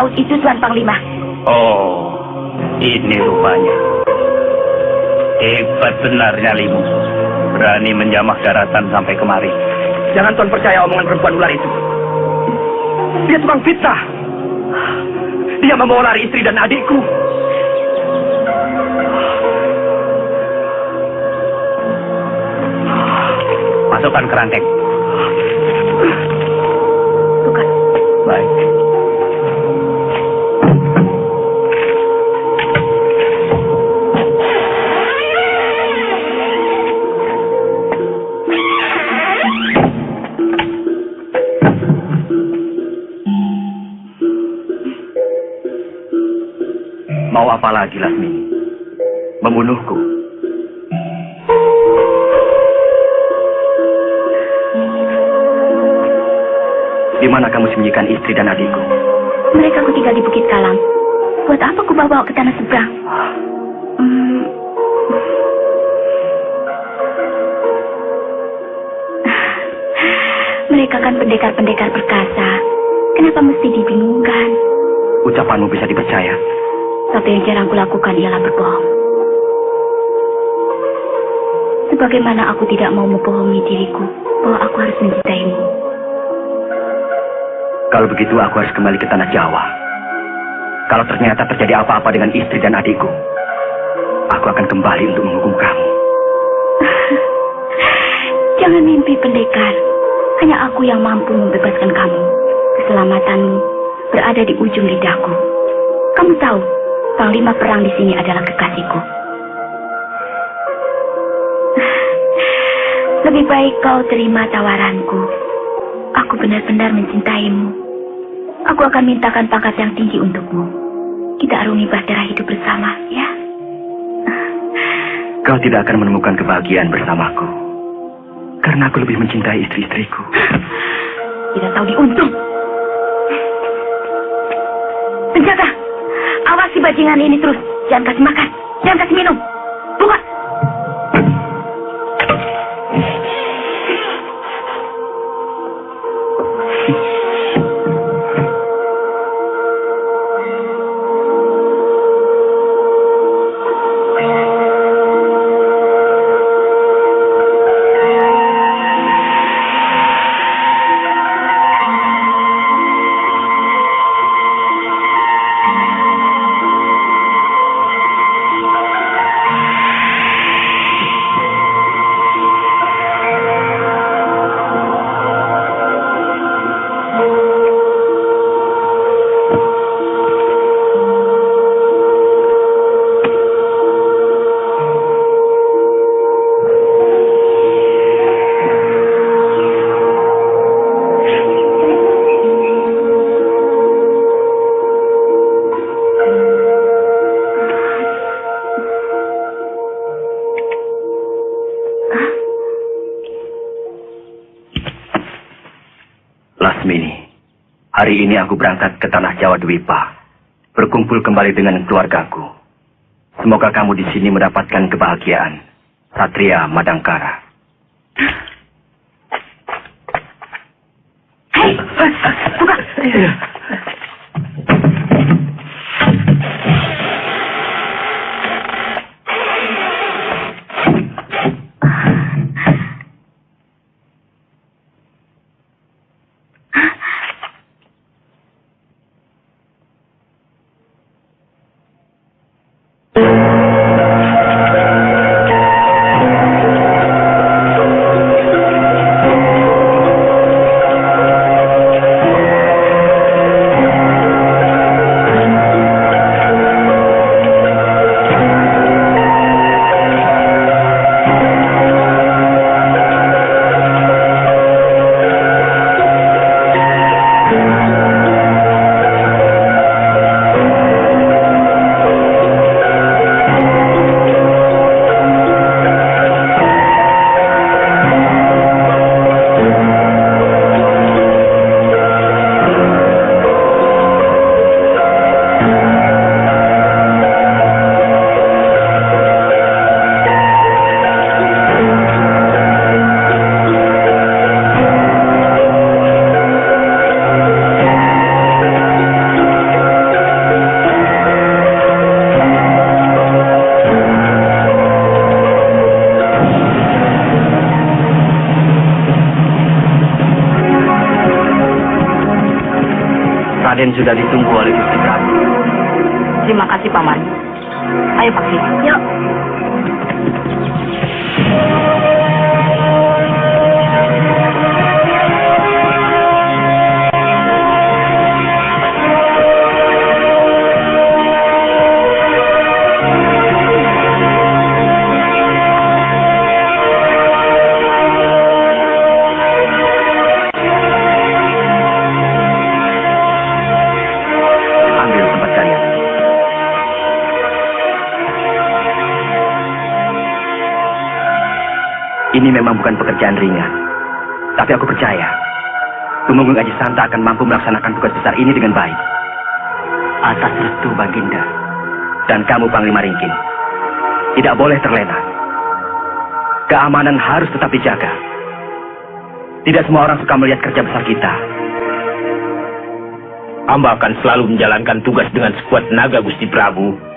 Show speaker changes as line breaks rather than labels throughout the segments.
paus itu, Tuan Panglima.
Oh, ini rupanya. Hebat benar nyalimu. Berani menjamah daratan sampai kemari.
Jangan Tuan percaya omongan perempuan ular itu. Dia tukang fitnah. Dia membawa lari istri dan adikku.
Masukkan kerangkeng.
Bukan.
Baik. Mau apa lagi, Lasmini? Membunuhku? Di mana kamu sembunyikan istri dan adikku?
Mereka ku tinggal di Bukit Kalam. Buat apa ku bawa ke tanah seberang? Mereka kan pendekar-pendekar perkasa. Kenapa mesti dibingungkan?
Ucapanmu bisa dipercaya.
Tapi yang jarang kulakukan ialah berbohong. Sebagaimana aku tidak mau membohongi diriku bahwa aku harus mencintaimu.
Kalau begitu aku harus kembali ke tanah Jawa. Kalau ternyata terjadi apa-apa dengan istri dan adikku, aku akan kembali untuk menghukum kamu.
Jangan mimpi, pendekar. Hanya aku yang mampu membebaskan kamu. Keselamatanmu berada di ujung lidahku. Kamu tahu, Panglima perang di sini adalah kekasihku. Lebih baik kau terima tawaranku. Aku benar-benar mencintaimu. Aku akan mintakan pangkat yang tinggi untukmu. Kita arungi bahtera hidup bersama, ya?
Kau tidak akan menemukan kebahagiaan bersamaku. Karena aku lebih mencintai istri-istriku.
Tidak tahu diuntung. Penjaga, awasi bajingan ini terus. Jangan kasih makan, jangan kasih minum. Buka.
Hari ini aku berangkat ke tanah Jawa Dwipa, berkumpul kembali dengan keluargaku. Semoga kamu di sini mendapatkan kebahagiaan, Satria Madangkara.
Hei, buka.
Raden sudah ditunggu oleh Gusti Prabu.
Terima kasih, Paman. Ayo, Paksi.
Yuk.
Ambil tempat kalian. Ini memang bukan pekerjaan ringan. Tapi aku percaya, Tumenggung Aji Santa akan mampu melaksanakan tugas besar ini dengan baik. Atas restu Baginda. Dan kamu, Panglima Ringkin, tidak boleh terlena. Keamanan harus tetap dijaga. Tidak semua orang suka melihat kerja besar kita.
Hamba akan selalu menjalankan tugas dengan sekuat tenaga, Gusti Prabu.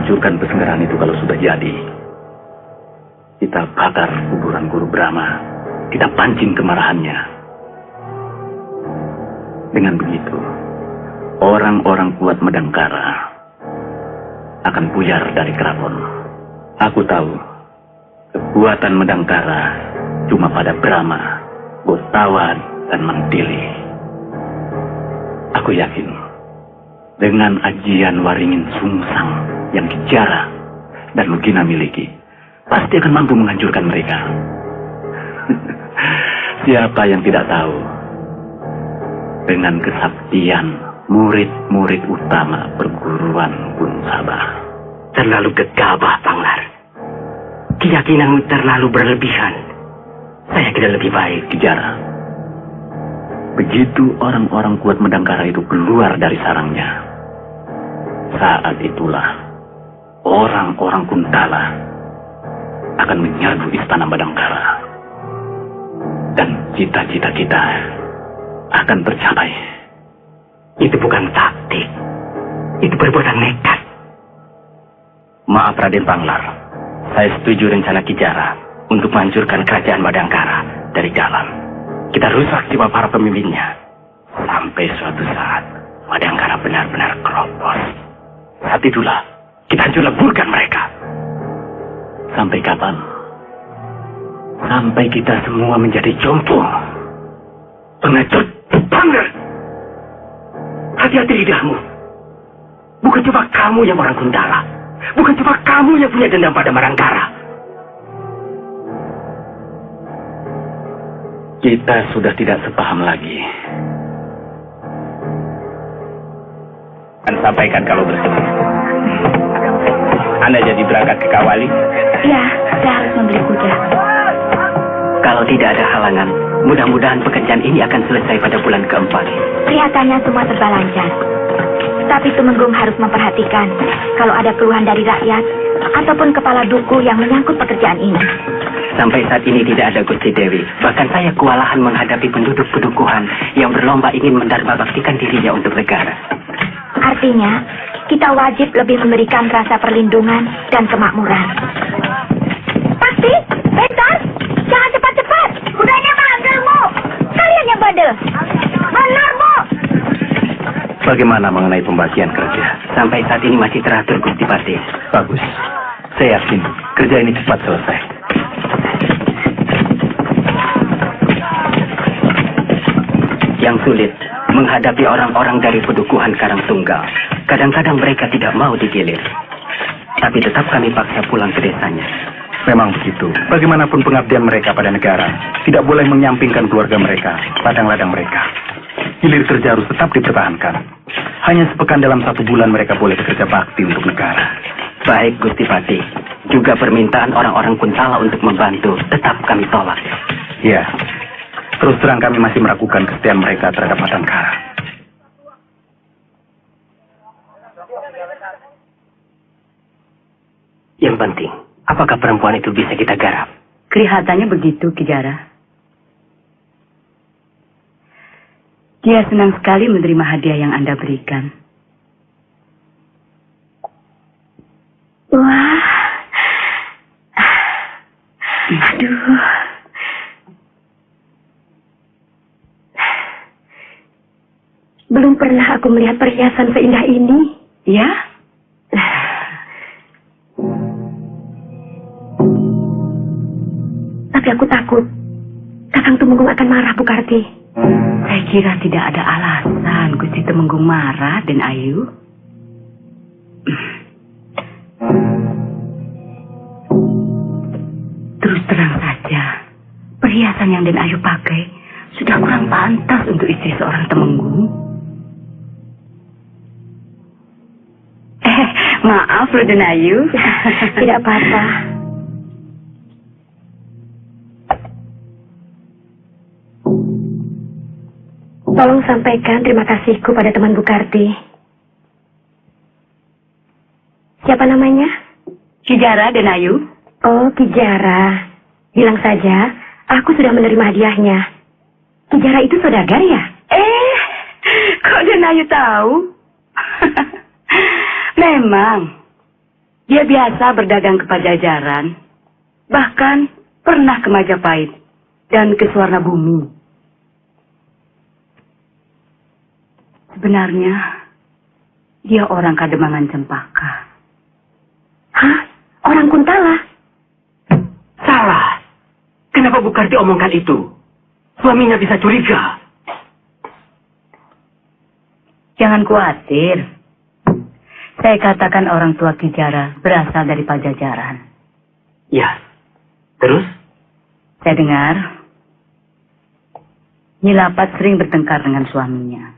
Hancurkan Pesenggaran itu kalau sudah jadi. Kita bakar kuburan Guru Brahma. Kita pancing kemarahannya. Dengan begitu, orang-orang kuat Madangkara akan buyar dari keraton. Aku tahu, kekuatan Madangkara cuma pada Brahma, Gotawan, dan Mantili. Aku yakin, dengan ajian Waringin Sungsang yang Kijara dan Lugina miliki, pasti akan mampu menghancurkan mereka. Siapa yang tidak tahu, dengan kesaktian murid-murid utama perguruan Gun Sabah.
Terlalu gegabah, Panglar. Keyakinanmu terlalu berlebihan. Saya kira lebih baik,
Kijara. Begitu orang-orang kuat Madangkara itu keluar dari sarangnya, saat itulah orang-orang Kuntala akan menyerbu istana Madangkara. Dan cita-cita kita akan tercapai.
Itu bukan taktik. Itu perbuatan nekat.
Maaf Raden Panglar, saya setuju rencana Kijara untuk menghancurkan kerajaan Madangkara dari dalam. Kita rusak jiwa para pemimpinnya. Sampai suatu saat Madangkara benar-benar keropos. Saat itulah kita hancur leburkan mereka.
Sampai kapan? Sampai kita semua menjadi jompo.
Pengecut, Panglar. Hati-hati lidahmu. Bukan cuma kamu yang orang Kuntala. Bukan cuma kamu yang punya dendam pada Madangkara.
Kita sudah tidak sepaham lagi.
Akan sampaikan kalau bertemu. Anda jadi berangkat ke Kawali?
Ya, saya harus membeli kuda.
Kalau tidak ada halangan, mudah-mudahan pekerjaan ini akan selesai pada bulan keempat.
Kelihatannya semua serba lancar. Tapi Tumenggung harus memperhatikan kalau ada keluhan dari rakyat ataupun kepala duku yang menyangkut pekerjaan ini.
Sampai saat ini tidak ada Gusti Dewi. Bahkan saya kewalahan menghadapi penduduk pedukuhan yang berlomba ingin mendharma baktikan dirinya untuk negara.
Artinya, kita wajib lebih memberikan rasa perlindungan dan kemakmuran. Pasti, bentar, jangan cepat-cepat.
Bagaimana mengenai pembagian kerja?
Sampai saat ini masih teratur, Gusti Pati.
Bagus. Saya yakin kerja ini cepat selesai.
Yang sulit menghadapi orang-orang dari Pedukuhan Karangtunggal. Kadang-kadang mereka tidak mau digilir. Tapi tetap kami paksa pulang ke desanya.
Memang begitu. Bagaimanapun pengabdian mereka pada negara, tidak boleh menyampingkan keluarga mereka, ladang-ladang mereka. Hilir kerja harus tetap dipertahankan. Hanya sepekan dalam 1 bulan mereka boleh bekerja bakti untuk negara.
Baik, Gusti Pati. Juga permintaan orang-orang Kuntala untuk membantu tetap kami tolak.
Ya, terus terang kami masih meragukan kesetiaan mereka terhadap Madangkara.
Yang penting, apakah perempuan itu bisa kita garap?
Kelihatannya begitu, Ki Jara. Dia senang sekali menerima hadiah yang Anda berikan.
Wah. Aduh. Belum pernah aku melihat perhiasan seindah ini.
Ya?
Tapi aku takut Kakang Tumenggung akan marah, Bu Karti.
Saya kira tidak ada alasan Gusti Temenggung marah, Den Ayu. Terus terang saja, perhiasan yang Den Ayu pakai sudah kurang pantas untuk istri seorang Temenggung. Maaf loh Den Ayu.
Tidak apa-apa. Tolong sampaikan terima kasihku pada teman Bu Karti. Siapa namanya?
Ki Jara, Den Ayu.
Oh, Ki Jara. Bilang saja, aku sudah menerima hadiahnya. Ki Jara itu saudagar ya?
Kok Den Ayu tahu? Memang, dia biasa berdagang ke Pajajaran. Bahkan pernah ke Majapahit dan ke Suwarna Bumi. Sebenarnya, dia orang Kademangan Cempaka.
Hah? Orang Kuntala?
Salah. Kenapa Bu Karti omongkan itu? Suaminya bisa curiga.
Jangan khawatir. Saya katakan orang tua Ki Jara berasal dari Pajajaran.
Ya. Terus?
Saya dengar, Nyilapat sering bertengkar dengan suaminya.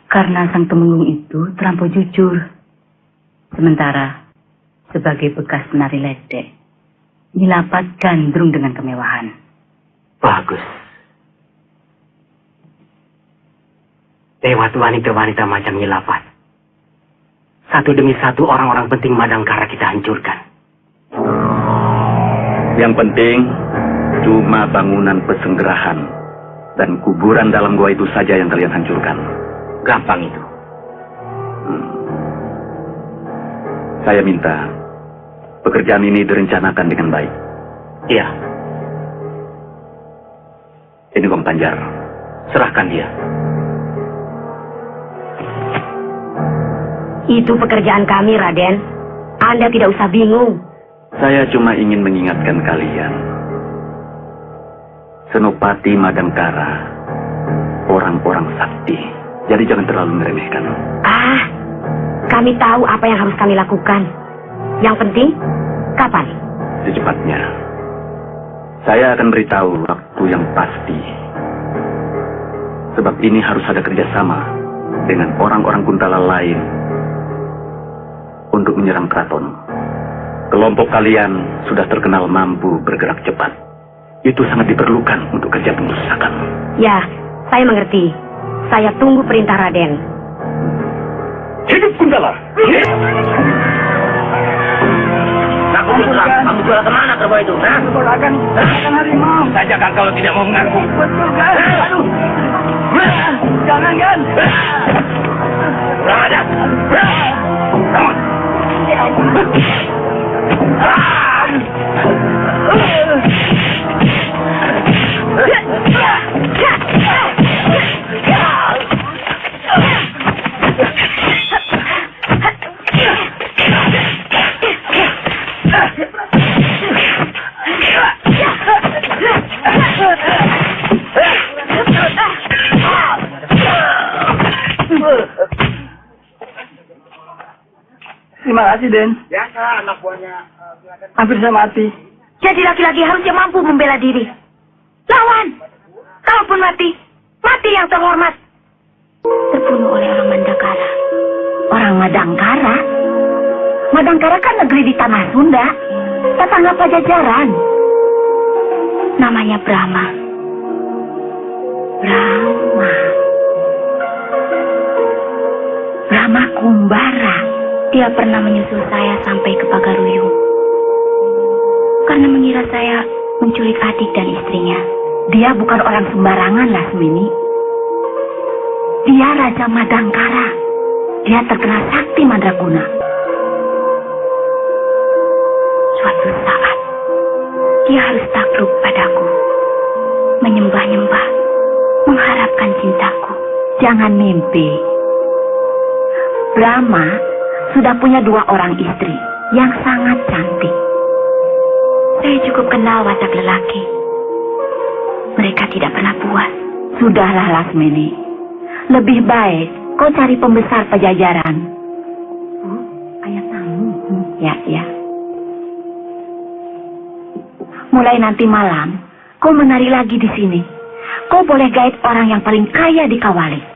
Karena sang Temenggung itu terlampau jujur. Sementara, sebagai bekas penari ledek, Nyilapat gandrung dengan kemewahan.
Bagus. Lewat wanita-wanita macam Nyilapat, satu demi satu orang-orang penting Madangkara kita hancurkan.
Yang penting, cuma bangunan pesenggerahan dan kuburan dalam gua itu saja yang kalian hancurkan.
Gampang itu.
Saya minta pekerjaan ini direncanakan dengan baik.
Iya.
Ini Gong Panjar.
Serahkan dia.
Itu pekerjaan kami, Raden. Anda tidak usah bingung.
Saya cuma ingin mengingatkan kalian. Senopati Madangkara, orang-orang sakti. Jadi jangan terlalu meremehkan.
Kami tahu apa yang harus kami lakukan. Yang penting, kapan?
Secepatnya. Saya akan beritahu waktu yang pasti. Sebab ini harus ada kerjasama dengan orang-orang Kuntala lain untuk menyerang keraton. Kelompok kalian sudah terkenal mampu bergerak cepat. Itu sangat diperlukan untuk kerja pemberontakan.
Ya, saya mengerti. Saya tunggu perintah Raden.
Hidup Kuntala! Kamu jual kemana kerbau itu?
Akan harimau.
Saja kan kalau tidak mau mengaku.
Betul kan? Aduh. Jangan kan?
Kurang ajar. Terima kasih, Den. Biasa anak buahnya hampir saya mati.
Jadi laki-laki harusnya mampu membela diri. Lawan! Kalaupun mati, mati yang terhormat. Terbunuh oleh orang Madangkara. Orang Madangkara? Madangkara kan negeri di tanah Sunda. Tetangga Pajajaran. Namanya Brahma. Brahma Kumbara. Dia pernah menyusul saya sampai ke Pagaruyung. Karena mengira saya menculik adik dan istrinya. Dia bukan orang sembarangan, Lasmini. Dia Raja Madangkara. Dia terkenal sakti mandraguna. Suatu saat, dia harus takluk padaku. Menyembah-nyembah, mengharapkan cintaku. Jangan mimpi. Brahma sudah punya 2 orang istri yang sangat cantik. Saya cukup kenal watak lelaki. Mereka tidak pernah puas. Sudahlah, Lasmini. Lebih baik kau cari pembesar Pajajaran. Ayah tamu. Ya. Mulai nanti malam, kau menari lagi di sini. Kau boleh gaet orang yang paling kaya di Kawali.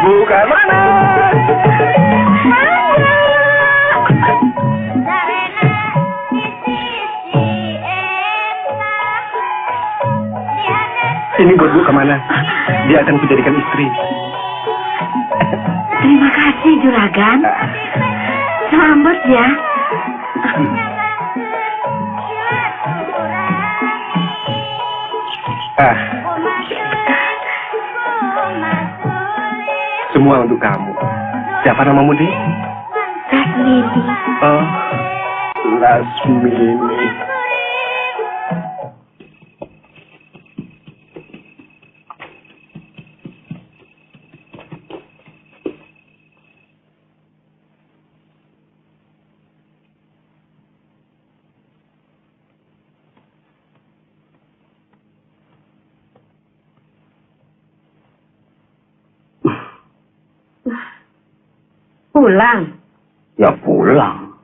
Bukan mana? Ini buat Bu Kamana. Dia akan kujadikan istri.
Terima kasih, Juragan. Selamat ya.
Ah. semua untuk kamu. Siapa namamu, Dik?
Lasmini.
Oh, Lasmini.
Pulang.
Ya pulang.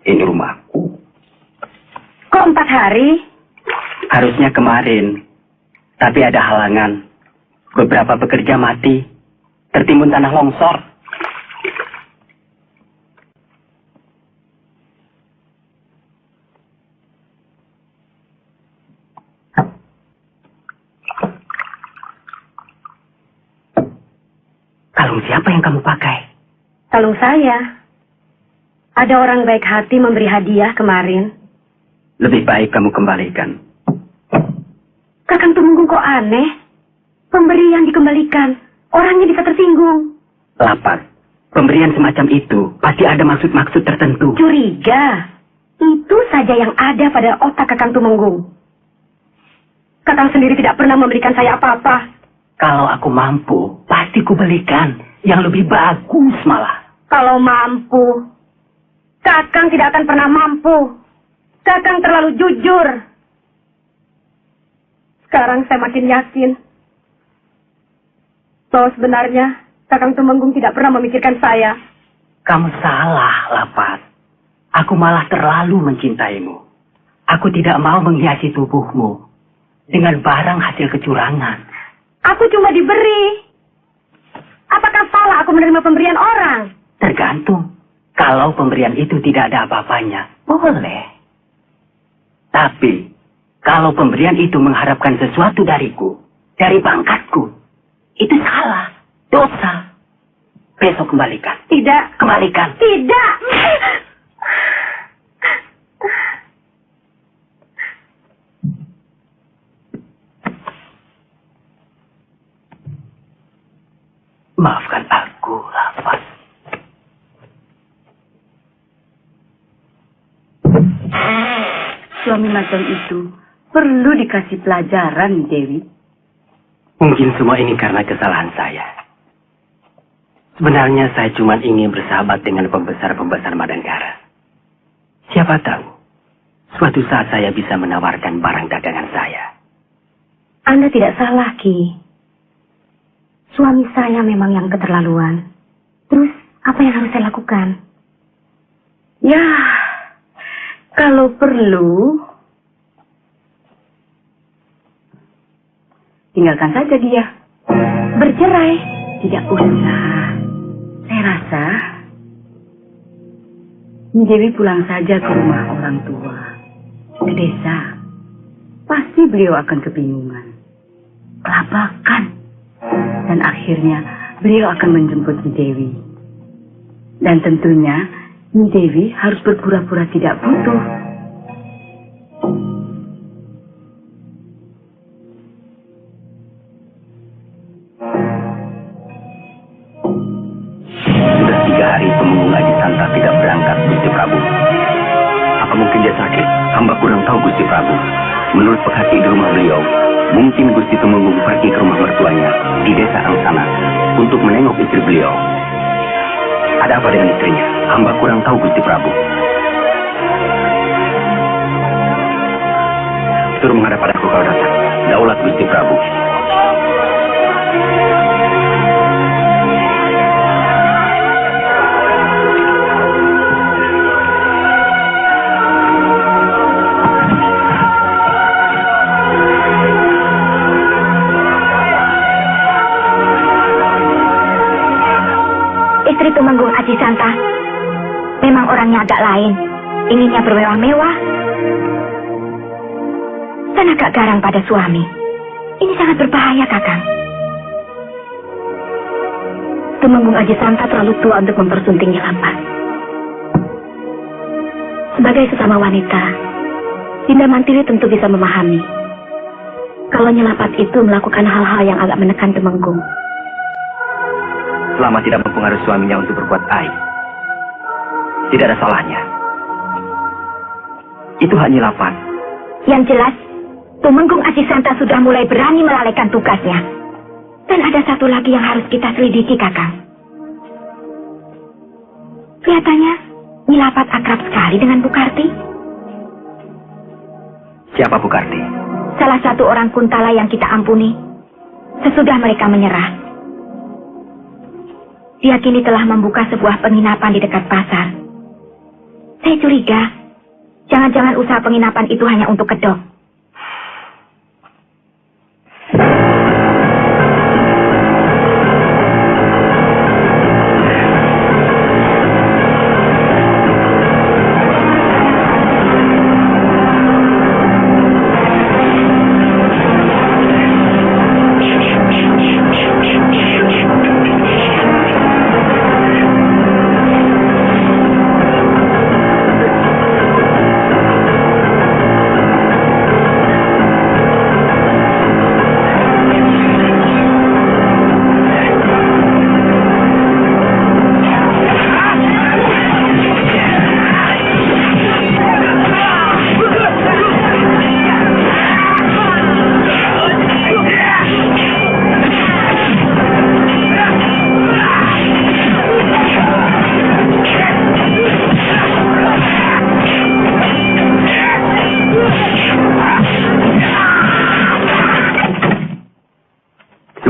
Ini rumahku.
Kok 4 hari?
Harusnya kemarin. Tapi ada halangan. Beberapa pekerja mati. Tertimbun tanah longsor. Kalung siapa yang kamu pakai?
Kalung saya. Ada orang baik hati memberi hadiah kemarin.
Lebih baik kamu kembalikan.
Kakang Tumenggung kok aneh? Pemberian dikembalikan. Orangnya bisa tersinggung.
Lapat. Pemberian semacam itu pasti ada maksud-maksud tertentu.
Curiga. Itu saja yang ada pada otak Kakang Tumenggung. Kakang sendiri tidak pernah memberikan saya apa-apa.
Kalau aku mampu, pasti kubelikan. Yang lebih bagus malah.
Kalau mampu. Kakang tidak akan pernah mampu. Kakang terlalu jujur. Sekarang saya makin yakin. Bahwa sebenarnya Kakang Tumenggung tidak pernah memikirkan saya.
Kamu salah, Lapat. Aku malah terlalu mencintaimu. Aku tidak mau menghiasi tubuhmu dengan barang hasil kecurangan.
Aku cuma diberi. Apakah salah aku menerima pemberian orang?
Tergantung. Kalau pemberian itu tidak ada apa-apanya, boleh. Tapi, kalau pemberian itu mengharapkan sesuatu dariku, dari pangkatku, itu salah, dosa. Besok kembalikan.
Tidak.
Kembalikan.
Tidak.
Maafkan aku, Lapas.
Suami macam itu perlu dikasih pelajaran, Dewi.
Mungkin semua ini karena kesalahan saya. Sebenarnya saya cuma ingin bersahabat dengan pembesar-pembesar Madangkara. Siapa tahu, suatu saat saya bisa menawarkan barang dagangan saya.
Anda tidak salah, Ki. Suami saya memang yang keterlaluan. Terus, apa yang harus saya lakukan? Ya, kalau perlu, tinggalkan saja dia. Bercerai. Tidak usah. Saya rasa, Dewi pulang saja ke rumah orang tua. Ke desa. Pasti beliau akan kebingungan. Kelabakan. Dan akhirnya beliau akan menjemput Nyi Dewi. Dan tentunya Nyi Dewi harus berpura-pura tidak butuh.
Sudah 3 hari Tumenggung Aji Santa tidak berangkat, Gusti Prabu. Apa mungkin dia sakit? Hamba kurang tahu, Gusti Prabu. Menurut pekhati di rumah beliau, mungkin Gusti Tumenggung pergi ke rumah mertuanya di desa Angsana untuk menengok istri beliau. Ada apa dengan istrinya? Hamba kurang tahu, Gusti Prabu. Suruh menghadap padaku kalau datang. Daulat, Gusti Prabu.
Istri Tumenggung Aji Santa memang orangnya agak lain. Inginnya bermewah-mewah dan agak garang pada suami. Ini sangat berbahaya, Kakang. Tumenggung Aji Santa terlalu tua untuk mempersunting Lapat. Sebagai sesama wanita, Dinda Mantili tentu bisa memahami kalau Nyelapat itu melakukan hal-hal yang agak menekan Tumenggung.
selama tidak mempengaruhi suaminya untuk berbuat aib. Tidak ada salahnya. Itu hak Nyilapat.
Yang jelas, Tumenggung Asisanta sudah mulai berani melalaikan tugasnya. Dan ada satu lagi yang harus kita selidiki, Kakang. Kelihatannya, Nyilapat akrab sekali dengan Bu Karti.
Siapa Bu Karti?
Salah satu orang Kuntala yang kita ampuni sesudah mereka menyerah. Dia kini telah membuka sebuah penginapan di dekat pasar. Saya curiga, jangan-jangan usaha penginapan itu hanya untuk kedok.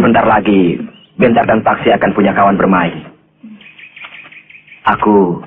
Sebentar lagi, Bentar dan Paksi akan punya kawan bermain. Aku...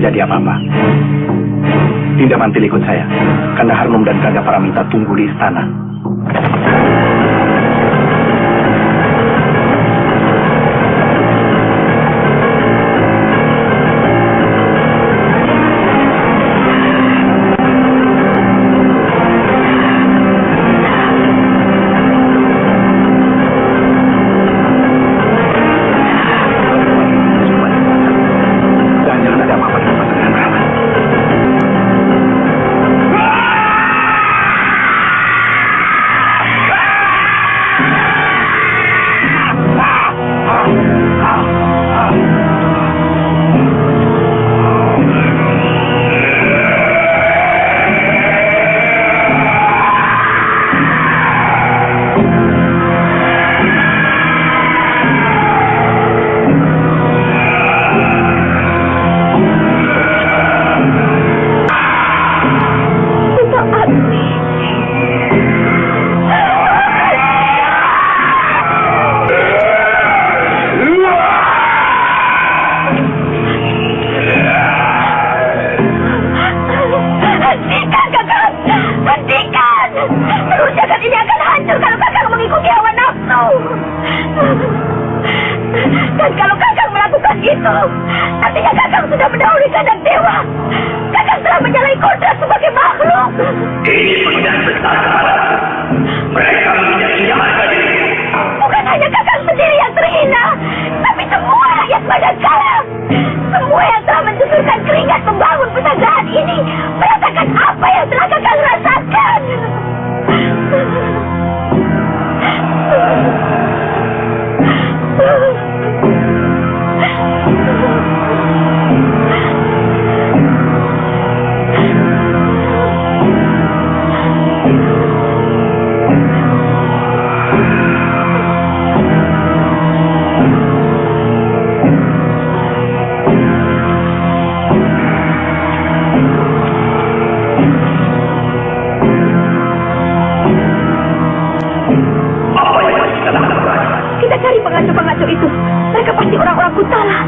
terjadi apa-apa. Dinda Mantil ikut saya. Kanda Harnum dan Kanda Paramita tunggu di istana.
katakan kalau Kakang melakukan itu, artinya Kakang sudah mendahului kehendak dewa. Kakang telah menyalahi kodrat sebagai makhluk.
Ini penghinaan besar kepadaku. Mereka menjadi harga diri.
Bukan hanya Kakang sendiri yang terhina, tapi semua rakyat Madangkara. Semua yang telah mencucurkan keringat membangun pesanggrahan ini merasakan apa yang telah Kakang rasakan. Kita cari pengacau-pengacau itu. Mereka pasti orang-orang Kuntala.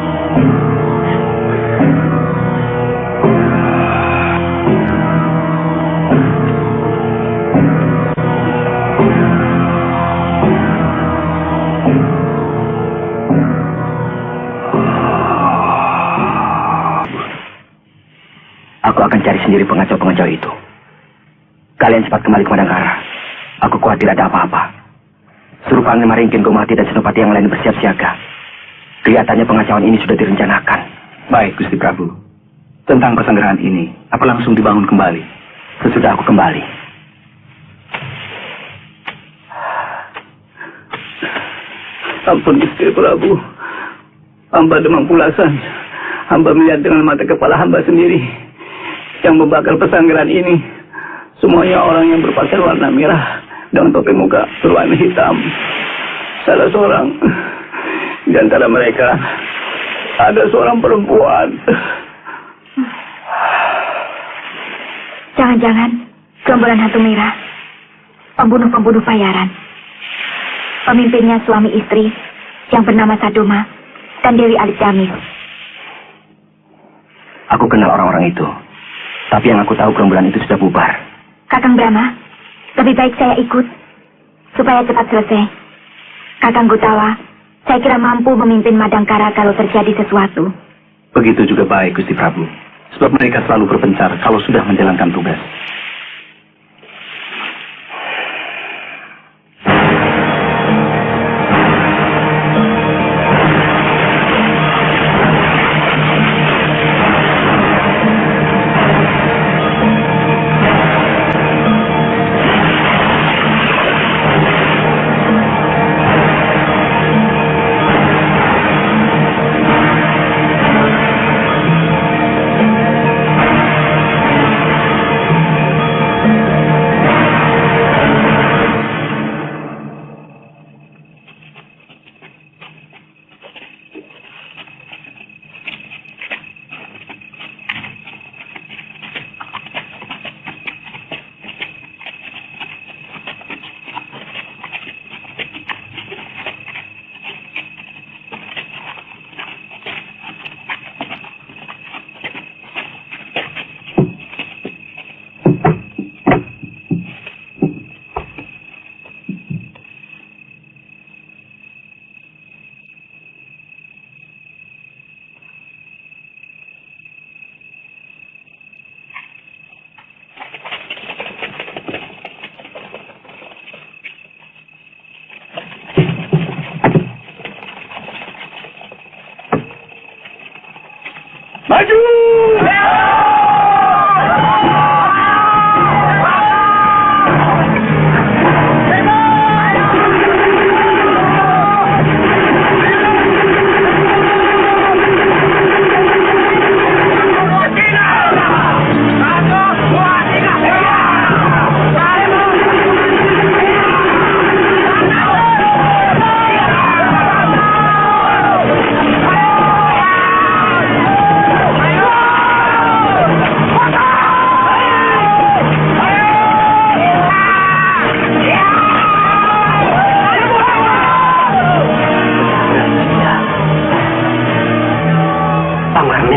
Aku akan cari sendiri pengacau-pengacau itu. Kalian cepat kembali ke Madangkara. Aku khawatir ada apa-apa. Suruh Panglima Ringkin, Gomati, dan Senopati yang lain bersiap siaga. Kelihatannya pengacauan ini sudah direncanakan.
Baik, Gusti Prabu. Tentang pesanggrahan ini, apa langsung dibangun kembali?
Sesudah aku kembali.
Ampun Gusti Prabu. Hamba demam pulasan. Hamba melihat dengan mata kepala hamba sendiri. Yang membakar pesanggrahan ini semuanya orang yang berpakaian warna merah dengan topi muka berwarna hitam. Salah seorang di antara mereka ada seorang perempuan.
Jangan-jangan gerombolan hantu merah, pembunuh-pembunuh bayaran. Pemimpinnya suami istri yang bernama Sadoma dan Dewi Alisdamis.
Aku kenal orang-orang itu. Tapi yang aku tahu gerombolan itu sudah bubar.
Kakang Brahma, lebih baik saya ikut supaya cepat selesai. Kakang Gutawa, saya kira mampu memimpin Madangkara kalau terjadi sesuatu.
Begitu juga baik, Gusti Prabu. Sebab mereka selalu berpencar kalau sudah menjalankan tugas.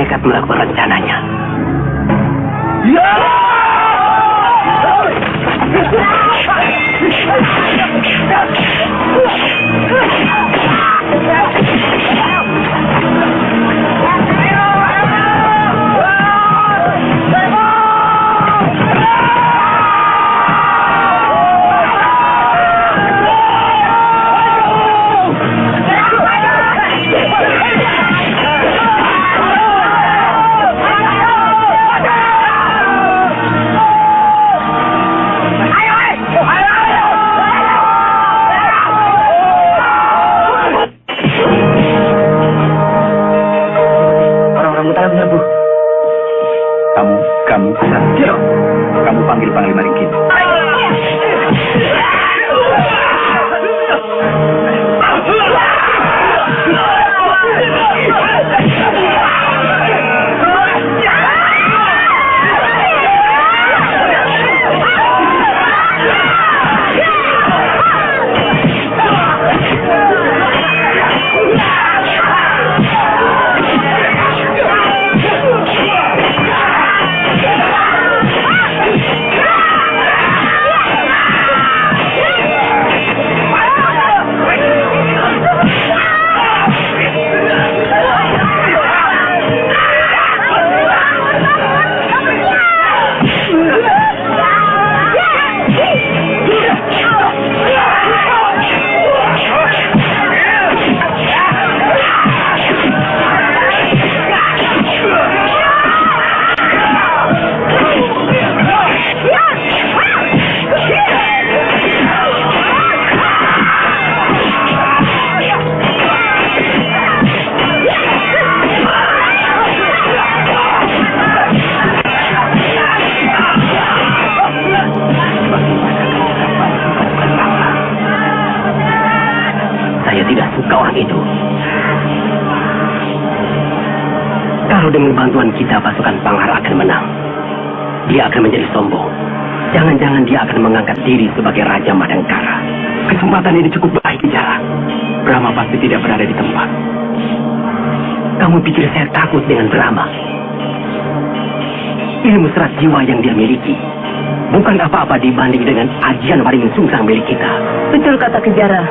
nekat melakukan rencananya.
Kamu panggil Panglima Ringkit.
Kalau dengan bantuan kita pasukan Panghar akan menang, dia akan menjadi sombong. Jangan-jangan dia akan mengangkat diri sebagai Raja Madangkara. Kesempatan ini cukup baik, Kijara. Brahma pasti tidak berada di tempat. Kamu pikir saya takut dengan Brahma? Ilmu serat jiwa yang dia miliki bukan apa-apa dibanding dengan ajian Waringin Sungsang milik kita.
Betul kata Kijara.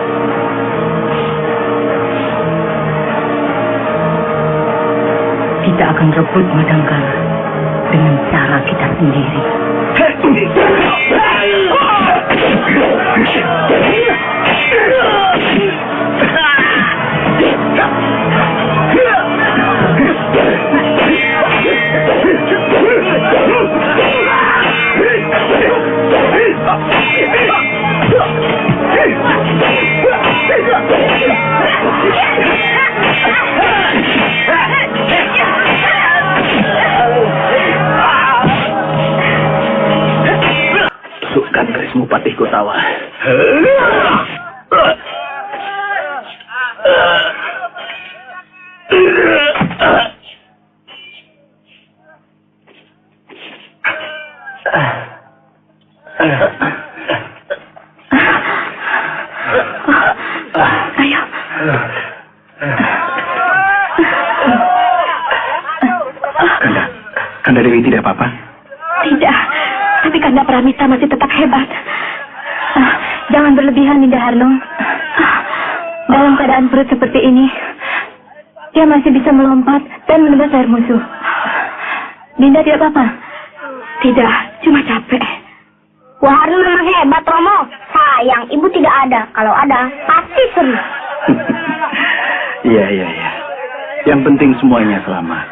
Kita akan rebut Madangkara dengan cara kita sendiri.
Tusukkan kerismu Patih Kotawa.
Ayo.
Kanda Dewi tidak apa-apa?
Tidak, tapi Kanda Pramita masih tetap hebat. Jangan berlebihan, Dinda Harno. Dalam keadaan perut seperti ini, dia masih bisa melompat dan menebas air musuh. Dinda tidak apa-apa? Tidak, cuma capek.
Wah, Harno memang hebat, Romo. Sayang, ibu tidak ada. Kalau ada, pasti seru.
Iya. Yang penting semuanya selamat.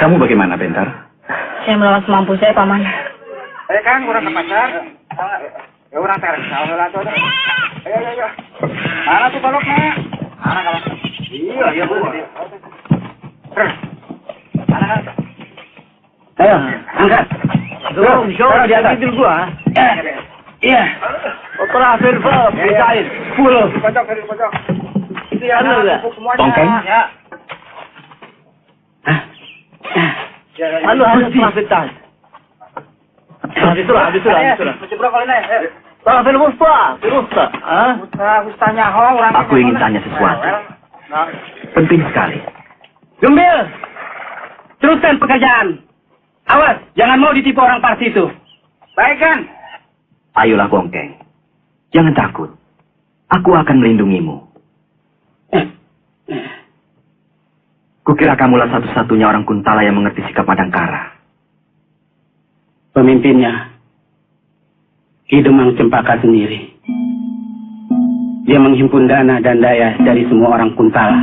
Kamu bagaimana, Bentar?
Saya melawan semampu saya, Paman.
Kang, kurang ke pasar. Ya, orang tarik. Ayo. Mana tuh baloknya? Mana kalau? Iya, Bu. Mana kan?
Ayo, angkat.
Kalau di atas tidur gua.
Iya.
Terakhir, Bob. Bisain. 10. Pojok. Itu ya,
Tongkeng?
Ya. Harus pelantikan. Habis sudah. Terakhir Musta. Mustanya orang.
Aku ingin tanya sesuatu. Penting sekali.
Gembil. Teruskan pekerjaan. Awas, jangan mau ditipu orang Parsi itu. Baik kan?
Ayolah Bongkeng. Jangan takut. Aku akan melindungimu. Kukira kamulah satu-satunya orang Kuntala yang mengerti sikap Madangkara.
Pemimpinnya Ki Demang Cempaka sendiri. Dia menghimpun dana dan daya dari semua orang Kuntala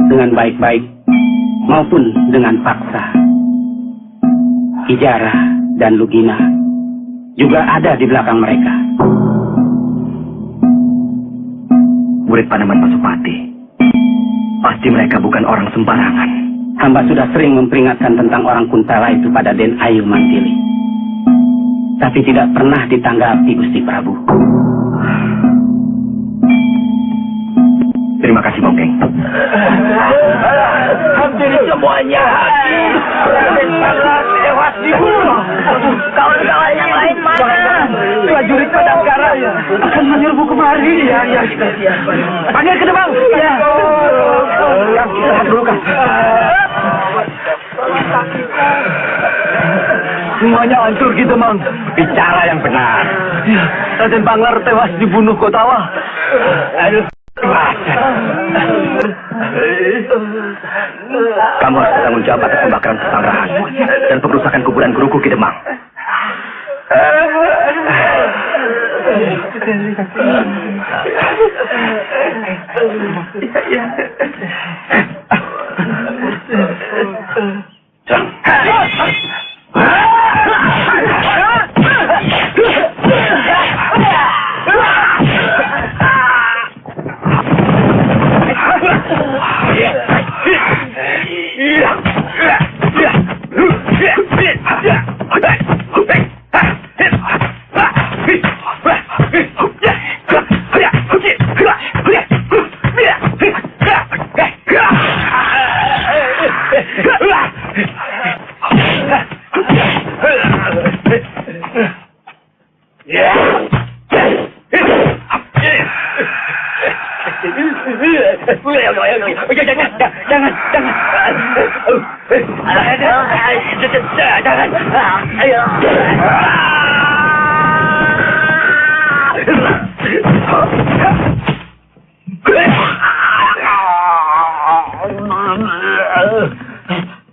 dengan baik-baik maupun dengan paksa. Kijara dan Lugina juga ada di belakang mereka.
Murid Panemon Pasupati. Pasti mereka bukan orang sembarangan.
Hamba sudah sering memperingatkan tentang orang Kuntala itu pada Den Ayu Mantili. Tapi tidak pernah ditanggapi Gusti Prabu.
Terima kasih, Bonggeng.
Hampir semuanya habis. Raden Panglas tewas dibunuh. Kawan-kawan yang lain mana? Prajurit Madangkara akan menyerbu kemari. Iya. Panggil ke Demang. Iya. Lihat dulu, Kang. Semuanya hancur gitu, Mang.
Bicara yang benar.
Raden Panglar tewas dibunuh Kotawa.
Aduh. Kamu harus bertanggung jawab atas pembakaran pesanggrahan dan pengerusakan kuburan guruku Ki Demang.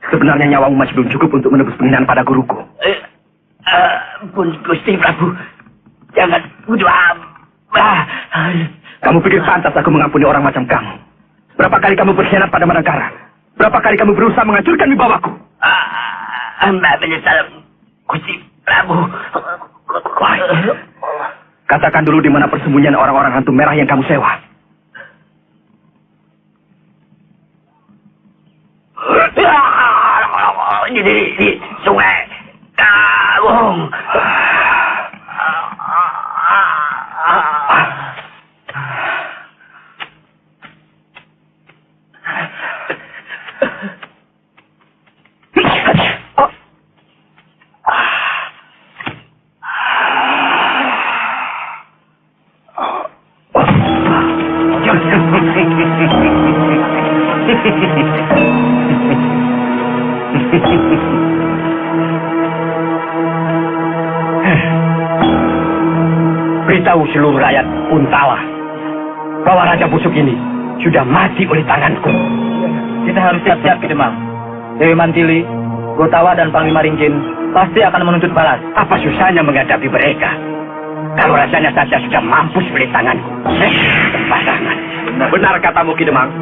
Sebenarnya nyawamu masih belum cukup untuk menebus penghinaan pada guruku.
Ampun Gusti Prabu, jangan bunuh
Kamu pikir pantas aku mengampuni orang macam kamu? Berapa kali kamu berkhianat pada Madangkara? Berapa kali kamu berusaha menghancurkan wibawaku?
Hamba menyesal Gusti Prabu.
Katakan dulu di mana persembunyian orang-orang hantu merah yang kamu sewa.
Di Sungai Kawung.
Beritahu seluruh rakyat Kuntala bahwa Raja Busuk ini sudah mati oleh tanganku.
Kita harus siap-siap Ki Demang. Dewi Mantili, Gotawa dan Panglima Ringgin pasti akan menuntut balas.
Apa susahnya menghadapi mereka? Kalau rasanya saja sudah mampus oleh tanganku. Sembarangan. Benar katamu Ki Demang.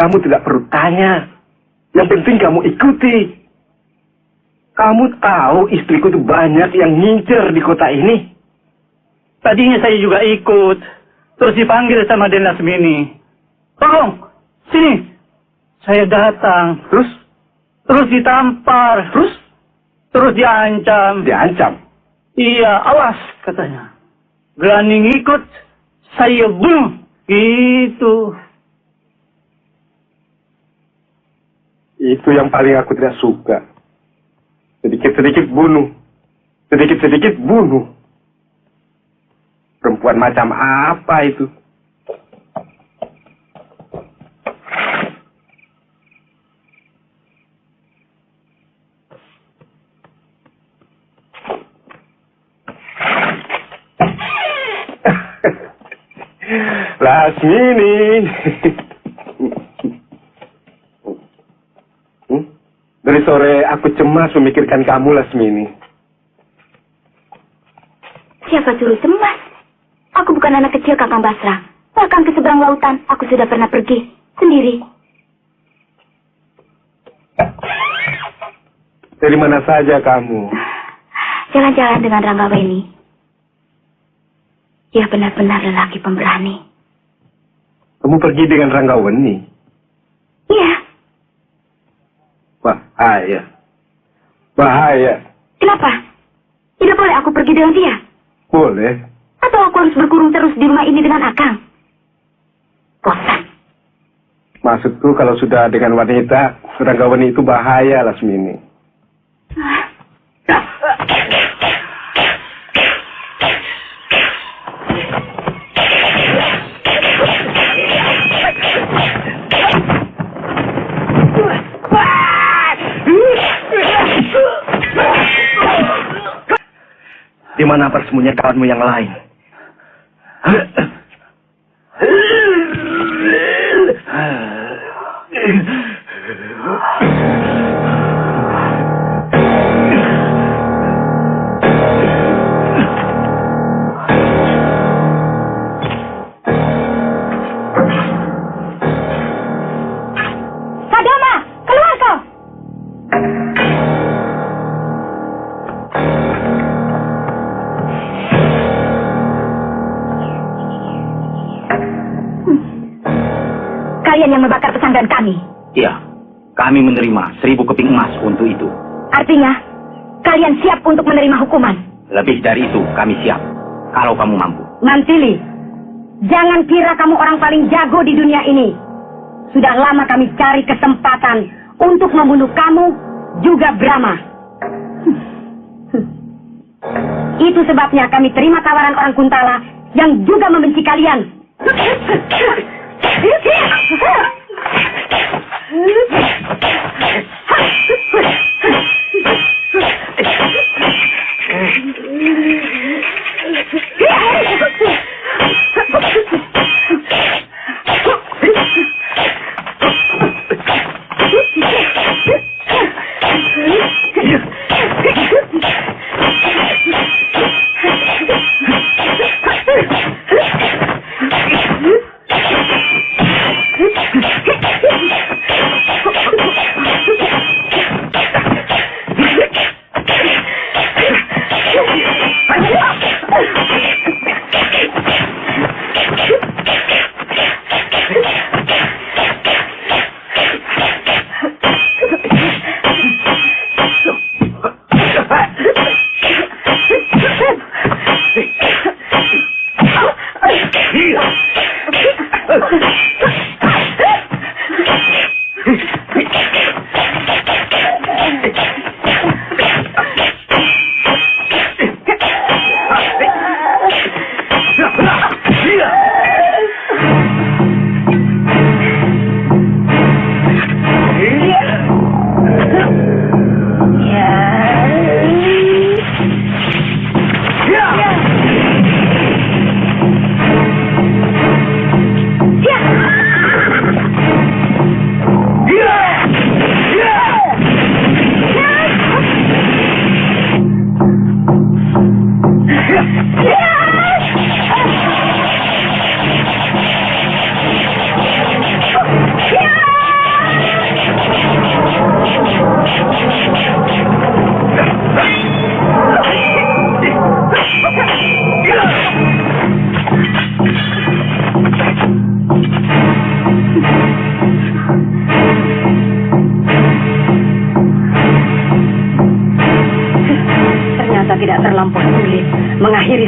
Kamu tidak perlu tanya. Yang penting kamu ikuti. Kamu tahu istriku itu banyak yang ngincer di kota ini.
Tadinya saya juga ikut. Terus dipanggil sama Den Lasmini. Tolong, sini. Saya datang. Terus ditampar. Terus diancam.
Diancam?
Iya, awas katanya. Berani ngikut, saya bunuh. Gitu.
Itu yang paling aku tidak suka. Sedikit-sedikit bunuh. Sedikit-sedikit bunuh. Perempuan macam apa itu? Lasmini. Dari sore aku cemas memikirkan kamu, Lasmini.
Siapa suruh cemas? Aku bukan anak kecil, Kakang Basra. Bahkan ke seberang lautan, aku sudah pernah pergi sendiri.
Dari mana saja kamu?
Jalan-jalan dengan Ranggaweni. Dia benar-benar lelaki pemberani.
Kamu pergi dengan Ranggaweni?
Iya.
Bahaya. Bahaya.
Kenapa? Tidak boleh aku pergi dengan dia?
Boleh.
Atau aku harus berkurung terus di rumah ini dengan Akang? Bosan.
Maksudku kalau sudah dengan wanita, Ranggaweni itu bahaya, Lasmini.
Di mana persembunyian kawanmu yang lain?
Kadoma, keluar kau!
Kalian yang membakar pesantren kami.
Iya, kami menerima 1000 keping emas untuk itu.
Artinya, kalian siap untuk menerima hukuman.
Lebih dari itu, kami siap. Kalau kamu mampu.
Mansili, jangan kira kamu orang paling jago di dunia ini. Sudah lama kami cari kesempatan untuk membunuh kamu, juga Brahma. Itu sebabnya kami terima tawaran orang Kuntala yang juga membenci kalian.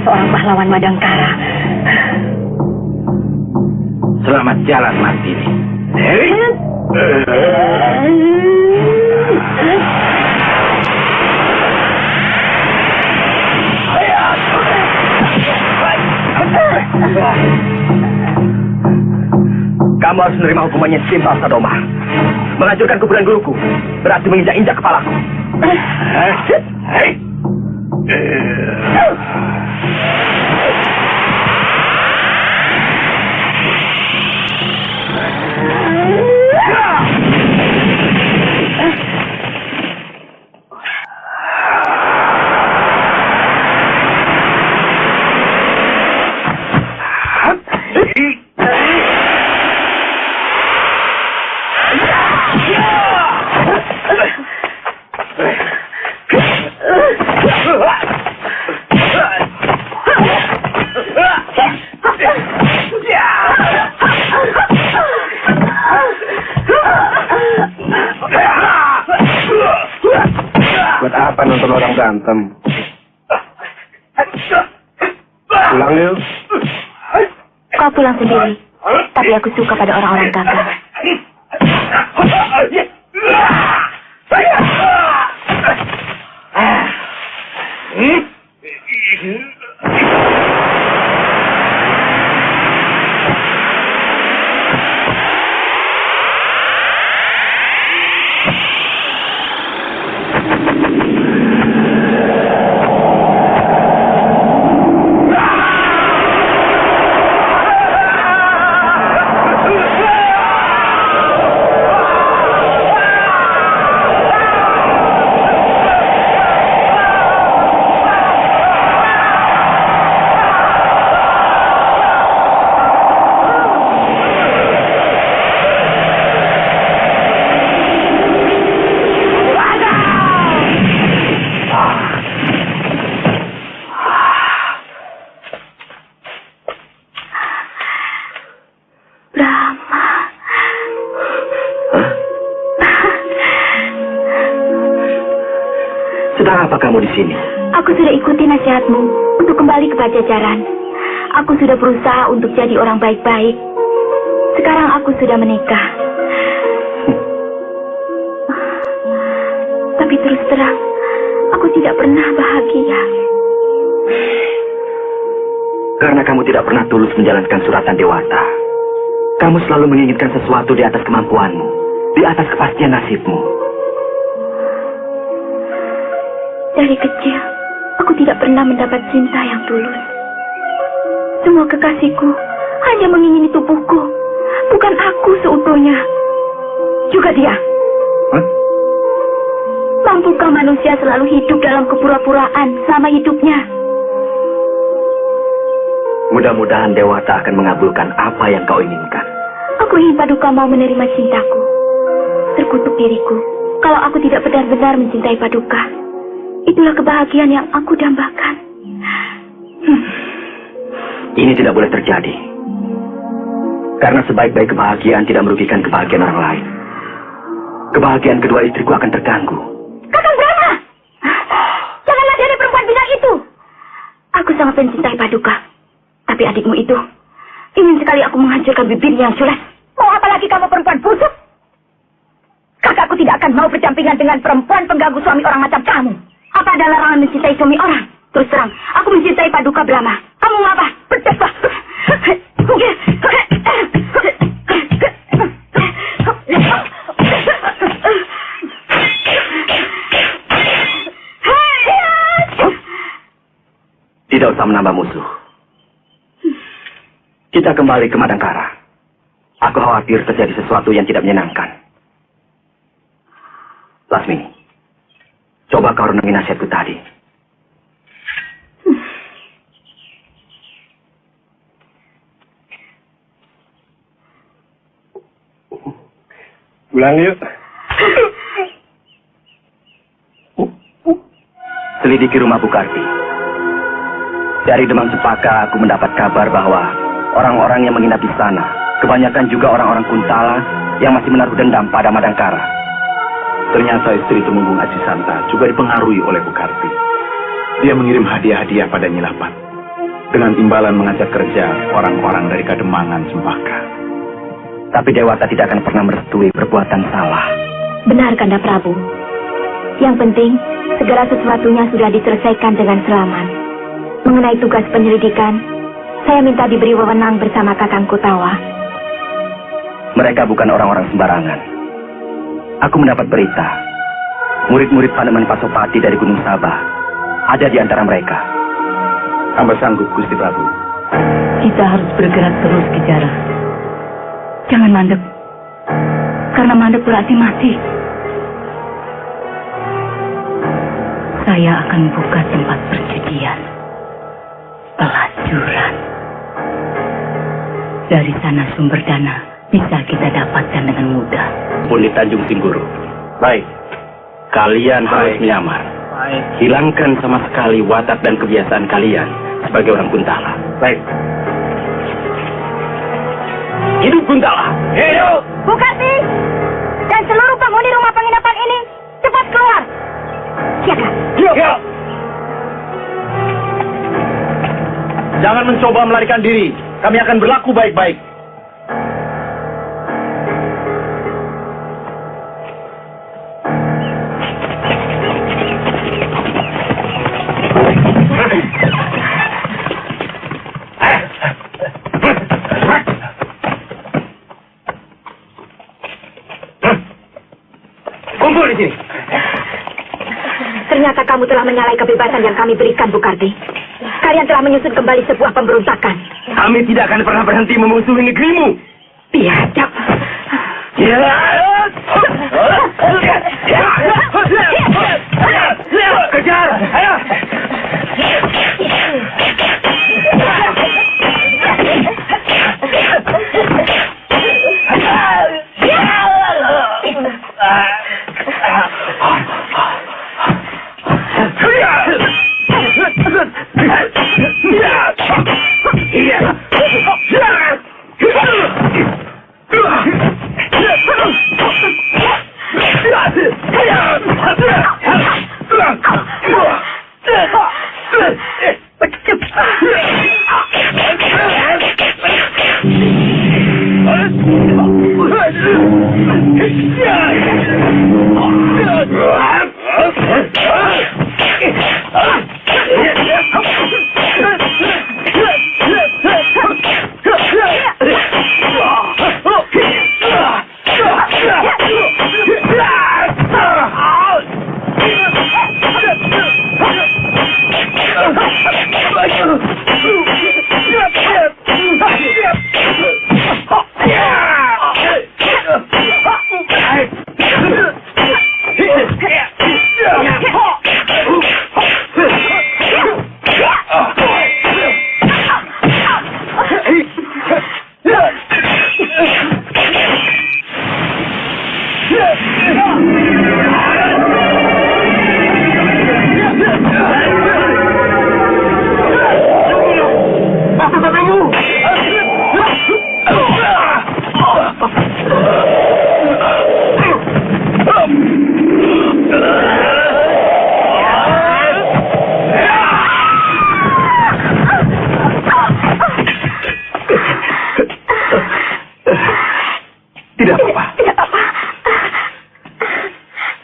seorang pahlawan Madangkara.
Selamat jalan, Martini. Kamu harus menerima hukumannya setimpal, Sadoma. Menghancurkan kuburan guruku berarti menginjak-injak kepalaku.
Buat apa nonton orang berantem? Pulang yuk.
Kau pulang sendiri, tapi aku suka pada orang-orang gagah.
Apa kamu di sini?
Aku sudah ikuti nasihatmu untuk kembali ke Pajajaran. Aku sudah berusaha untuk jadi orang baik-baik. Sekarang aku sudah menikah. Tapi terus terang, aku tidak pernah bahagia.
Karena kamu tidak pernah tulus menjalankan suratan Dewata. Kamu selalu menginginkan sesuatu di atas kemampuanmu, di atas kepastian nasibmu.
Dari kecil, aku tidak pernah mendapat cinta yang tulus. Semua kekasihku hanya mengingini tubuhku, bukan aku seutuhnya. Juga dia. Mampukah manusia selalu hidup dalam kepura-puraan selama hidupnya?
Mudah-mudahan Dewata akan mengabulkan apa yang kau inginkan.
Aku ingin Paduka mau menerima cintaku. Terkutuk diriku kalau aku tidak benar-benar mencintai Paduka. Itulah kebahagiaan yang aku dambakan.
Ini tidak boleh terjadi. Karena sebaik-baik kebahagiaan tidak merugikan kebahagiaan orang lain. Kebahagiaan kedua istriku akan terganggu.
Kakang Brahma! Janganlah jadi perempuan bijak itu. Aku sangat mencintai Paduka. Tapi adikmu itu ingin sekali aku menghancurkan bibirnya yang sulas.
Mau apa lagi kamu perempuan busuk? Kakakku tidak akan mau berdampingan dengan perempuan pengganggu suami orang macam kamu.
Apa ada larangan mencintai suami orang? Terus terang, aku mencintai Paduka Brahma. Kamu apa? Berdebah.
Tidak usah menambah musuh. Kita kembali ke Madangkara. Aku khawatir terjadi sesuatu yang tidak menyenangkan. Lasmini, coba kau renungi nasihatku tadi.
Pulang yuk.
Selidiki rumah Bukarti. Dari Demang Cempaka aku mendapat kabar bahwa orang-orang yang menginap di sana kebanyakan juga orang-orang Kuntala yang masih menaruh dendam pada Madangkara.
Ternyata istri Tumenggung Aji Santa juga dipengaruhi oleh Bukarti. Dia mengirim hadiah-hadiah pada Nyilapat. dengan imbalan mengajak kerja orang-orang dari Kademangan Cempaka.
Tapi Dewata tidak akan pernah merestui perbuatan salah.
Benar, Kanda Prabu. Yang penting, segala sesuatunya sudah diselesaikan dengan selamat. Mengenai tugas penyelidikan, saya minta diberi wewenang bersama Kakang Kotawa.
Mereka bukan orang-orang sembarangan. Aku mendapat berita, murid-murid Panemon Pasopati dari Gunung Sabah ada di antara mereka.
Hamba sanggup, Gusti Prabu.
Kita harus bergerak terus, Kijara. Jangan mandek. Karena mandek berarti mati. Saya akan buka tempat perjudian. Pelacuran. Dari sana sumber dana bisa kita dapatkan dengan mudah.
Pundi Tanjung Tingguru. Baik. Kalian harus menyamar. Hilangkan sama sekali watak dan kebiasaan kalian sebagai orang Kuntala. Baik. Hidup Kuntala. Hidup.
Bukati dan seluruh penghuni rumah penginapan ini cepat keluar. Siapa?
Ya. Jangan mencoba melarikan diri. Kami akan berlaku baik-baik.
Kumpul di sini.
Ternyata kamu telah menyalahi kebebasan yang kami berikan, Bukarti. Kalian telah menyusun kembali sebuah pemberontakan.
Kami tidak akan pernah berhenti memusuhi negerimu.
Biadab.
Kejar! Ayo!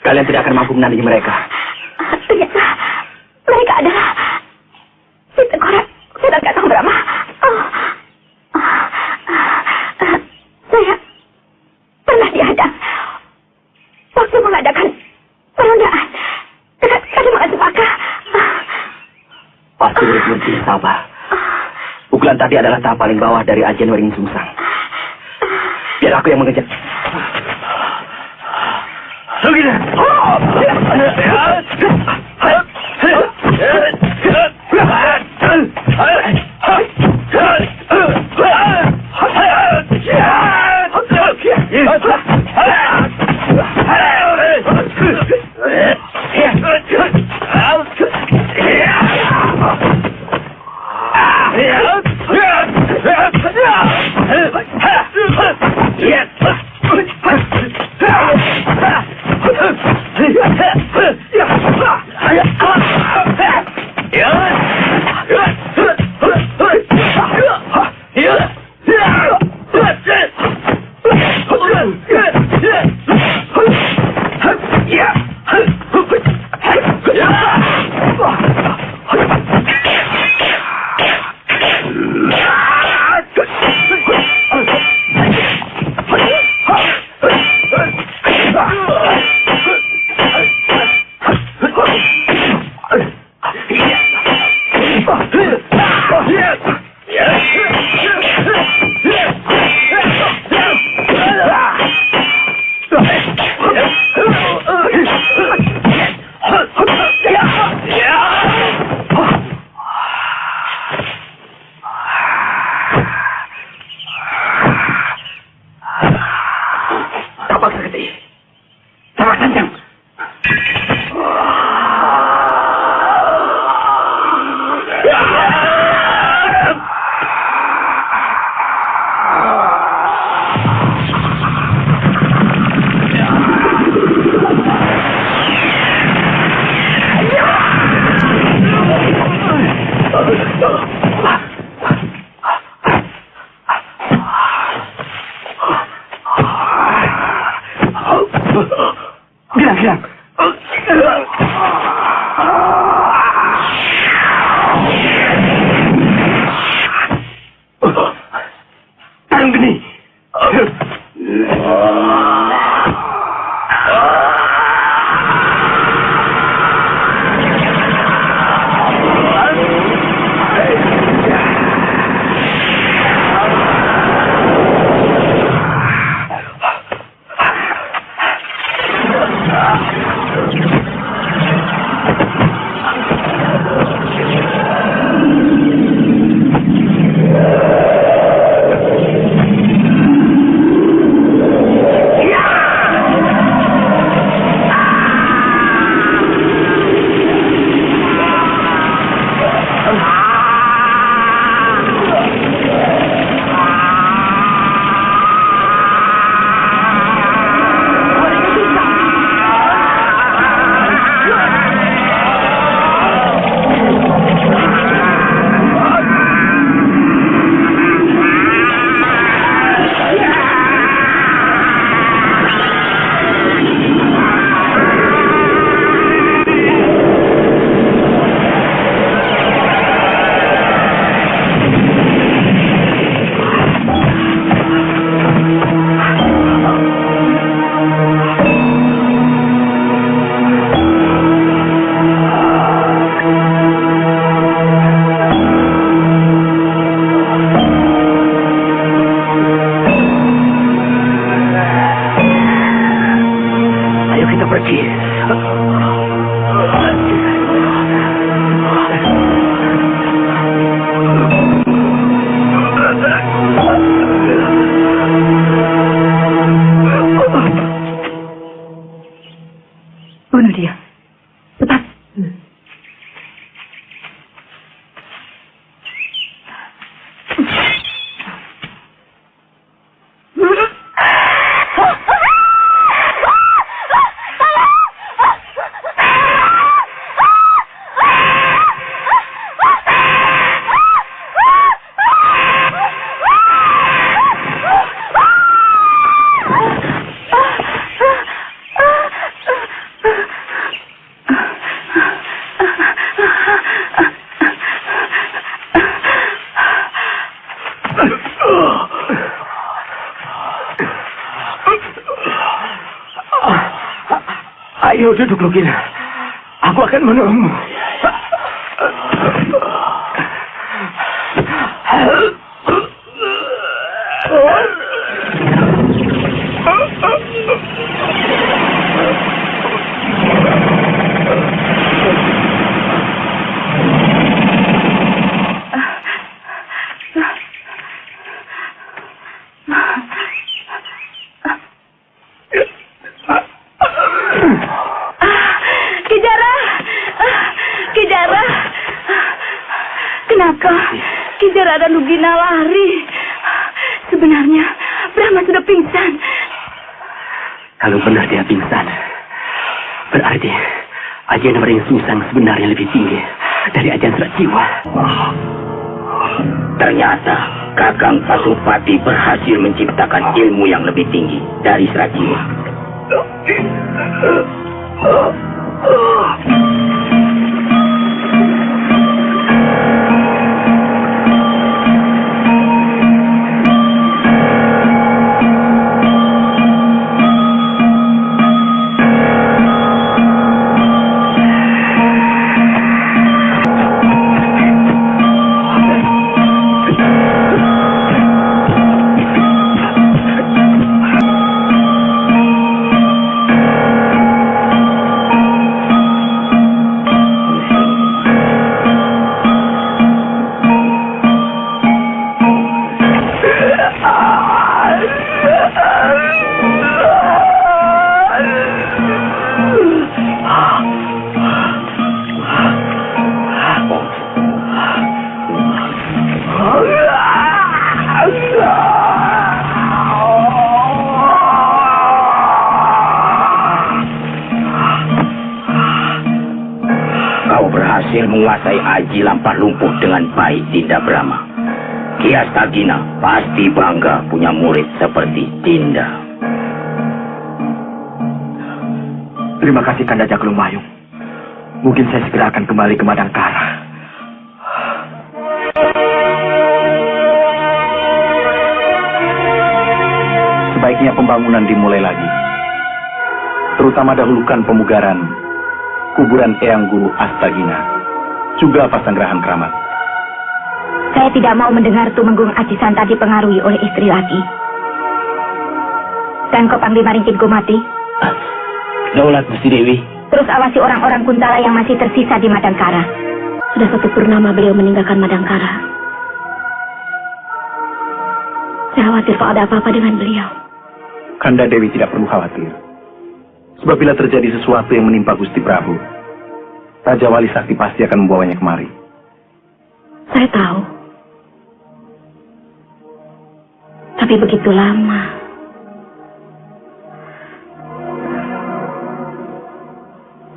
Kalian tidak akan mampu menandingi mereka.
Ternyata mereka adalah si Tengkorak sedang Kakang Brahma. Saya pernah dihadang waktu mengadakan perundaan dekat Kademangan Cempaka.
Pasti murid-murid sabar. Pukulan tadi adalah tahap paling bawah dari Ajen Waringin Sungsang. Biar aku yang mengejar.
hilang. Tarung geni.
Bunuh dia. Cepat.
Ayo duduk, Lugina. Aku akan menolongmu.
Kenapa Kijara dan Lugina lari? Sebenarnya Brahma sudah pingsan.
Kalau benar dia pingsan, berarti ajian Mering Sungsang sebenarnya lebih tinggi dari ajian Serat Jiwa.
Ternyata Kakang Pasupati berhasil menciptakan ilmu yang lebih tinggi dari Serat Jiwa. Menguasai aji lampah lumpuh dengan baik, Dinda Brahma. Ki Astagina pasti bangga punya murid seperti Dinda.
Terima kasih Kanda Jagalungmayung. Mungkin saya segera akan kembali ke Madangkara.
Sebaiknya pembangunan dimulai lagi. Terutama dahulukan pemugaran kuburan Eyang Guru Astagina, juga Pasanggrahan Kramat.
Saya tidak mau mendengar Tumenggung Aji Santa dipengaruhi oleh istri lagi. Dan kau Panglima Ringkitku mati.
Daulat Gusti Dewi.
Terus awasi orang-orang Kuntala yang masih tersisa di Madangkara. Sudah 1 purnama beliau meninggalkan Madangkara. Saya khawatir kalau ada apa-apa dengan beliau.
Kanda Dewi tidak perlu khawatir. Sebab bila terjadi sesuatu yang menimpa Gusti Prabu, Raja Wali Sakti pasti akan membawanya kemari.
Saya tahu. Tapi begitu lama.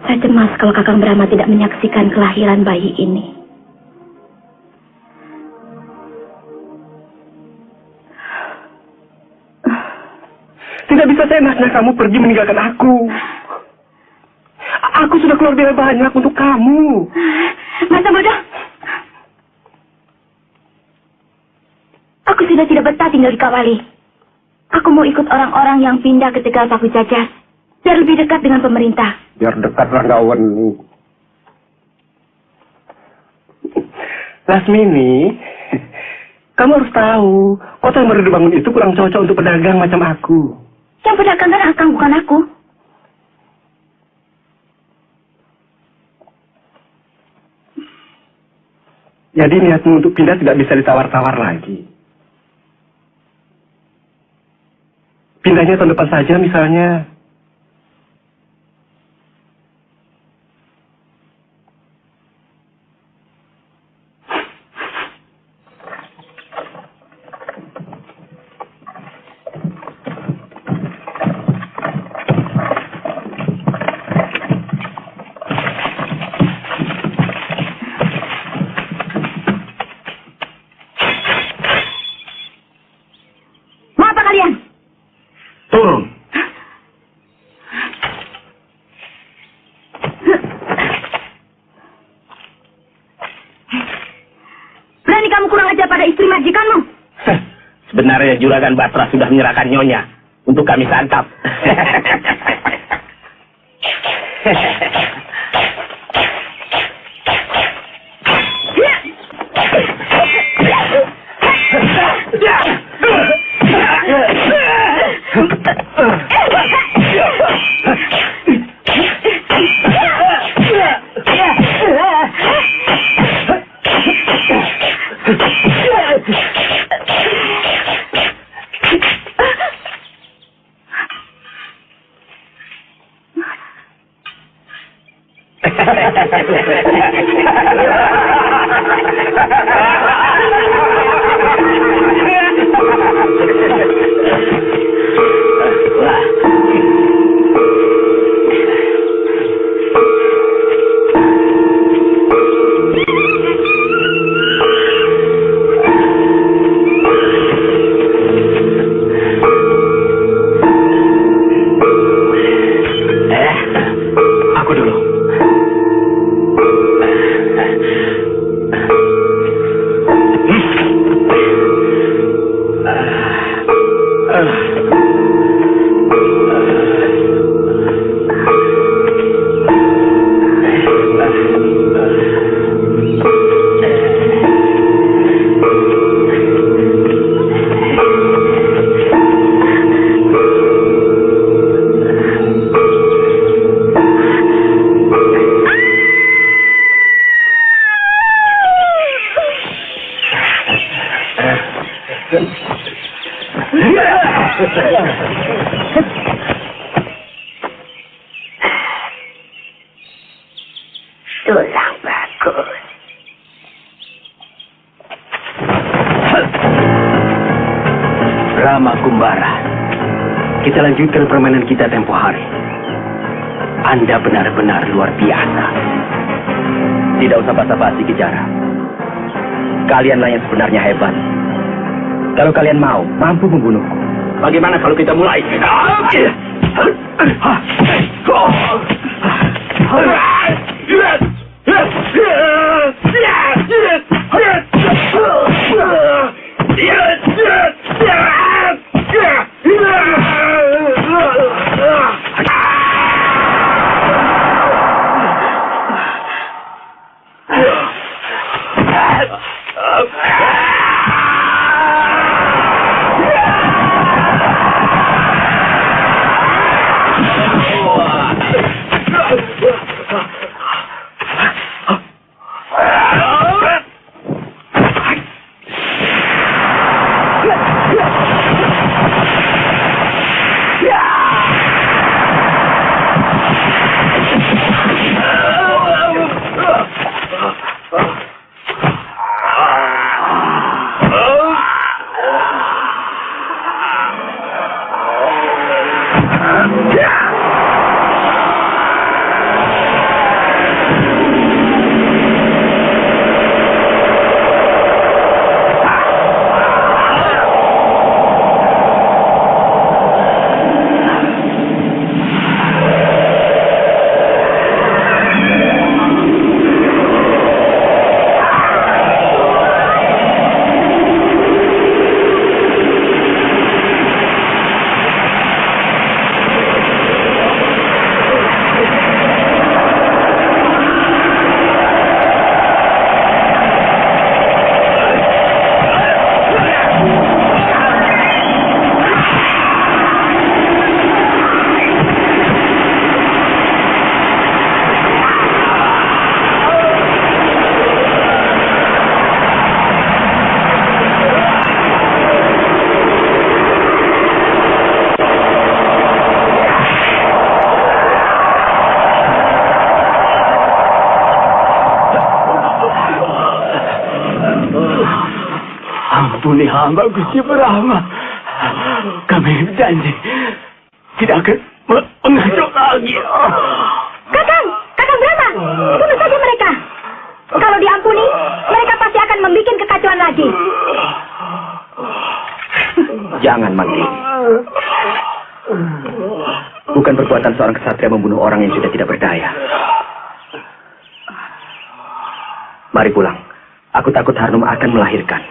Saya cemas kalau Kakang Brahma tidak menyaksikan kelahiran bayi ini.
Tidak bisa seenaknya kamu pergi meninggalkan aku. Aku sudah keluar biaya banyak untuk kamu.
Masa bodoh. Aku sudah tidak betah tinggal di Kawali. Aku mau ikut orang-orang yang pindah ke Tegal Paku Jajar, biar lebih dekat dengan pemerintah.
Biar dekat Ranggaweni. Lasmini, kamu harus tahu, kota yang baru dibangun itu kurang cocok untuk pedagang macam aku.
Yang pedagang kan Akang, bukan aku.
Jadi niatmu untuk pindah tidak bisa ditawar-tawar lagi. Pindahnya tahun depan saja misalnya.
Turun.
Berani kamu kurang ajar pada istri majikanmu?
Sebenarnya Juragan Batra sudah menyerahkan nyonya untuk kami santap.
Tulang bagus.
Rama Kumbara, kita lanjutkan permainan kita tempo hari. Anda benar-benar luar biasa. Tidak usah basa-basi Kijara. Kalianlah yang sebenarnya hebat. Kalau kalian mampu membunuhku.
Bagaimana kalau kita mulai?
Ampuni hamba Gusti Brahma. Kami berjanji tidak akan mengacau lagi.
Kakang Brahma, bunuh saja mereka. Kalau diampuni, mereka pasti akan membuat kekacauan lagi.
Jangan, Manggil. Bukan perbuatan seorang kesatria membunuh orang yang sudah tidak berdaya. Mari pulang. Aku takut Harnum akan melahirkan.